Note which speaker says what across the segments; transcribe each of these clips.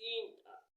Speaker 1: 3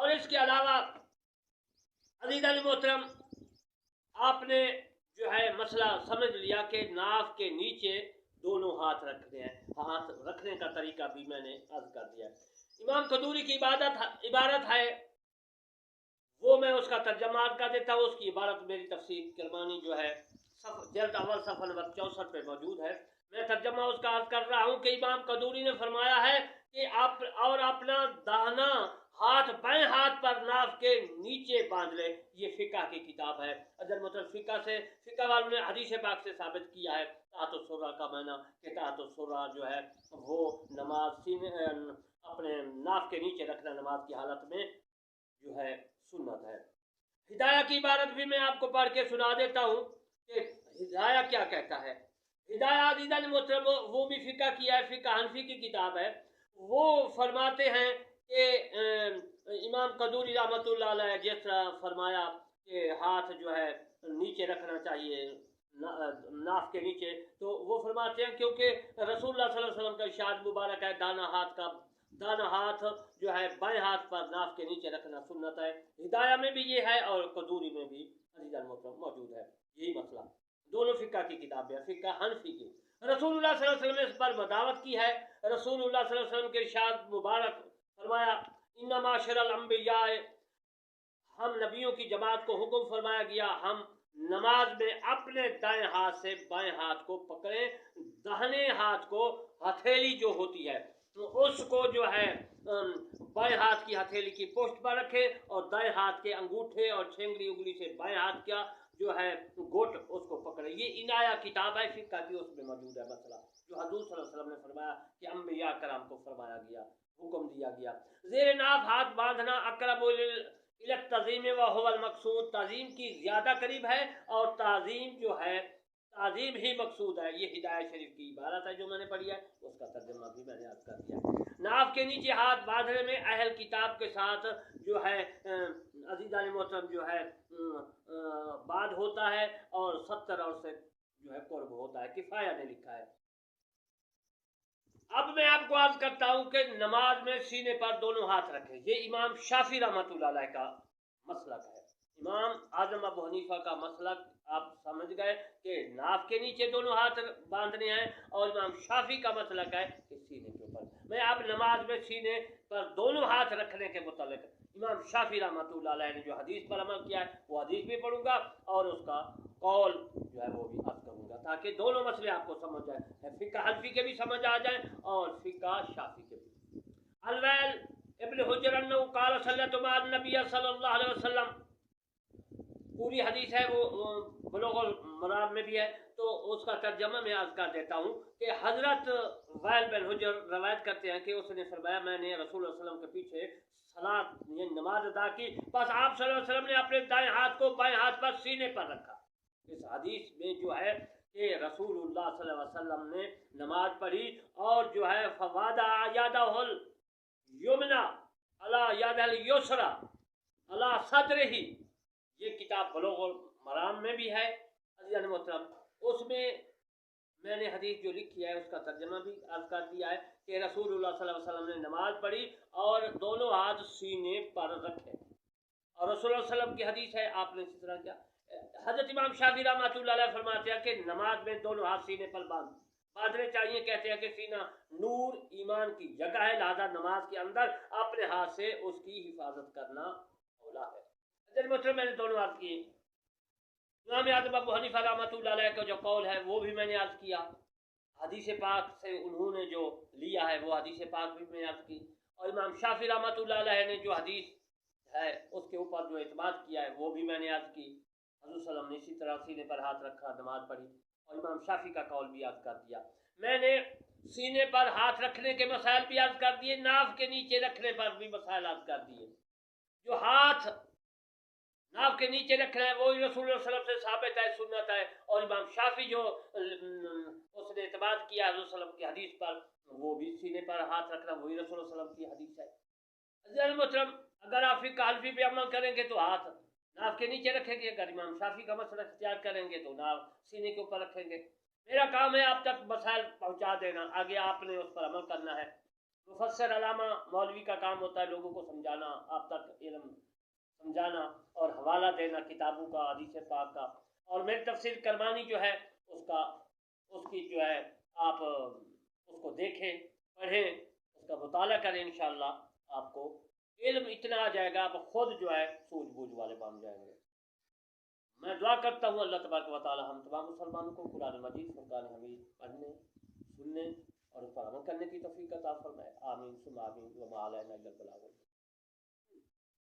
Speaker 1: اور اس کے علاوہ عزیزان محترم آپ نے جو ہے مسئلہ سمجھ لیا کہ ناف کے نیچے دونوں ہاتھ رکھنے ہیں. ہاتھ رکھنے کا طریقہ بھی میں نے عرض کر دیا. امام قدوری کی عبارت ہے وہ میں اس کا ترجمہ کر دیتا ہوں. اس کی عبارت میری تفسیر کرمانی جو ہے جلد اول صفحہ نمبر 64 پہ موجود ہے. میں ترجمہ اس کا عرض کر رہا ہوں کہ امام قدوری نے فرمایا ہے کہ آپ اور اپنا داہنا ہاتھ بائیں ہاتھ پر ناف کے نیچے باندھ لے. یہ فقہ کی کتاب ہے. اگر مطلب فقہ والوں نے حدیث پاک سے ثابت کیا ہے تحت السرہ کا معنی کہ تحت السرہ جو ہے وہ نماز اپنے ناف کے نیچے رکھنا نماز کی حالت میں جو ہے سنت ہے. ہدایہ کی عبارت بھی میں آپ کو پڑھ کے سنا دیتا ہوں کہ ہدایہ کیا کہتا ہے. ہدایہ عزیزان محترم وہ بھی فقہ کیا ہے, فقہ حنفی کی کتاب ہے. وہ فرماتے ہیں کہ امام قدوری رحمۃ اللہ علیہ جس طرح فرمایا کہ ہاتھ جو ہے نیچے رکھنا چاہیے ناف کے نیچے, تو وہ فرماتے ہیں کیونکہ رسول اللہ صلی اللہ علیہ وسلم کا ارشاد مبارک ہے دانا ہاتھ جو ہے بائیں ہاتھ پر ناف کے نیچے رکھنا سنت ہے. ہدایہ میں بھی یہ ہے اور قدوری میں بھی عزیزان محترم موجود ہے یہی مسئلہ. دونوں فقہ کی کتابیں ہیں, فقہ حنفی کی. رسول اللہ صلی اللہ علیہ وسلم نے اس پر بداوت کی ہے. رسول اللہ صلی اللہ علیہ وسلم کے ارشاد مبارک فرمایا ان معاشر الانبیاء, ہم نبیوں کی جماعت کو حکم فرمایا گیا ہم نماز میں اپنے دائیں ہاتھ سے بائیں ہاتھ کو پکڑیں, داہنے ہاتھ کو ہتھیلی جو ہوتی ہے اس کو جو ہے بائیں ہاتھ کی ہتھیلی کی پشت پر رکھے اور دائیں ہاتھ کے انگوٹھے اور چھینگلی انگلی سے بائیں ہاتھ کا جو ہے گوٹ اس کو پکڑے. یہ عنایہ کتاب ہے فقہ کی, اس میں موجود ہے مسئلہ جو حضور صلی اللہ علیہ وسلم نے فرمایا کہ انبیاء کرام کو فرمایا گیا, حکم دیا گیا. زیر ناف ہاتھ باندھنا اقرب الی التعظیم وهو المقصود, تعظیم کی زیادہ قریب ہے اور تعظیم جو ہے تعظیم ہی مقصود ہے. یہ ہدایت شریف کی عبارت ہے جو میں نے پڑھی ہے, اس کا ترجمہ بھی میں نے عرض کر دیا. ناف کے نیچے ہاتھ باندھنے میں اہل کتاب کے ساتھ جو ہے عزیزان محترم جو ہے بعد ہوتا ہے اور 70 اور سے جو ہے قرب ہوتا ہے. کفایہ نے لکھا ہے. اب میں آپ کو عرض کرتا ہوں کہ نماز میں سینے پر دونوں ہاتھ رکھیں. یہ امام شافعی رحمۃ اللہ علیہ کا مسلک ہے. امام اعظم ابو حنیفہ کا مسلک آپ سمجھ گئے کہ ناف کے نیچے دونوں ہاتھ باندھنے ہیں, اور امام شافعی کا مسلک ہے کہ سینے کے اوپر. میں آپ نماز میں سینے پر دونوں ہاتھ رکھنے کے متعلق امام شافعی رحمۃ اللہ علیہ نے جو حدیث پر عمل کیا ہے وہ حدیث بھی پڑھوں گا اور اس کا قول جو ہے وہ بھی عرض کروں گا تاکہ دونوں مسئلے آپ کو سمجھ جائیں, فقہ حنفی کے بھی سمجھ آ جائیں اور فقہ شافعی کے بھی. الویل ابن حجر انہ قال صلیت مع النبی صلی اللہ علیہ وسلم, پوری حدیث ہے وہ بلوغ المرام میں بھی ہے, تو اس کا ترجمہ میں عرض کر دیتا ہوں کہ حضرت وائل بن حجر روایت کرتے ہیں کہ اس نے فرمایا میں نے رسول اللہ صلی اللہ علیہ وسلم کے پیچھے صلاۃ یعنی نماز ادا کی, بس آپ صلی اللہ علیہ وسلم نے اپنے دائیں ہاتھ کو بائیں ہاتھ پر سینے پر رکھا. اس حدیث میں جو ہے کہ رسول اللہ صلی اللہ علیہ وسلم نے نماز پڑھی اور جو ہے فوادع یدہ الیمنی علی یدہ الیسری علی صدرہ, یہ کتاب بلوغ المرام میں بھی ہے عزیزان محترم. اس میں نے حدیث جو لکھی ہے اس کا ترجمہ بھی عرض کر دیا ہے کہ رسول اللہ صلی اللہ علیہ وسلم نے نماز پڑھی اور دونوں ہاتھ سینے پر رکھے, اور رسول اللہ صلی اللہ علیہ وسلم کی حدیث ہے آپ نے اسی طرح کیا. حضرت امام شافعی رحمۃ اللہ علیہ فرماتے ہیں کہ نماز میں دونوں ہاتھ سینے پر باندھنے چاہیے. کہتے ہیں کہ سینہ نور ایمان کی جگہ ہے, لہذا نماز کے اندر اپنے ہاتھ سے اس کی حفاظت کرنا اولا ہے. مطلب میں نے دونوں عرض کیے. امام اعظم ابو حنیفہ رحمۃ اللہ علیہ کا جو قول ہے وہ بھی میں نے عرض کیا. حدیث پاک سے انہوں نے جو لیا ہے وہ حدیث پاک بھی میں نے عرض کی, اور امام شافعی رحمۃ اللہ علیہ نے جو حدیث ہے اس کے اوپر جو اعتماد کیا ہے وہ بھی میں نے عرض کی. حضور صلی اللہ علیہ وسلم نے اسی طرح سینے پر ہاتھ رکھا, نماز پڑھی, اور امام شافعی کا قول بھی عرض کر دیا. میں نے سینے پر ہاتھ رکھنے کے مسائل بھی عرض کر دیے, ناف کے نیچے رکھنے پر بھی مسائل عرض کر دیے. جو ہاتھ ناف کے نیچے رکھنا ہے وہی رسول اللہ صلی اللہ علیہ وسلم سے ثابت ہے, سنت ہے, اور امام شافعی جو اس نے اعتماد کیا حضور صلی اللہ علیہ وسلم کی حدیث پر وہ بھی سینے پر ہاتھ رکھنا وہی رسول اللہ صلی اللہ علیہ وسلم کی حدیث ہے. عزیزان محترم اگر آپ فقہ حنفی پہ عمل کریں گے تو ہاتھ ناف کے نیچے رکھیں گے, اگر امام شافعی کا مسئلہ اختیار کریں گے تو ناف سینے کے اوپر رکھیں گے. میرا کام ہے آپ تک مسائل پہنچا دینا, آگے آپ نے اس پر عمل کرنا ہے. مفسر علامہ مولوی کا کام ہوتا ہے لوگوں کو سمجھانا، آپ تک علم سمجھانا اور حوالہ دینا کتابوں کا، حدیث پاک کا، اور میری تفسیر کرمانی جو ہے اس کی جو ہے آپ اس کو دیکھیں، پڑھیں، اس کا مطالعہ کریں، انشاءاللہ آپ کو علم اتنا آ جائے گا، آپ خود جو ہے سوجھ بوجھ والے بن جائیں گے۔ میں دعا کرتا ہوں اللہ تبارک و تعالی ہم تمام مسلمانوں کو قرآن مجید فرقان حمید پڑھنے، سننے اور اس پر عمل کرنے کی توفیق عطا فرمائے، آمین ثم آمین، وما علینا الا البلاغ۔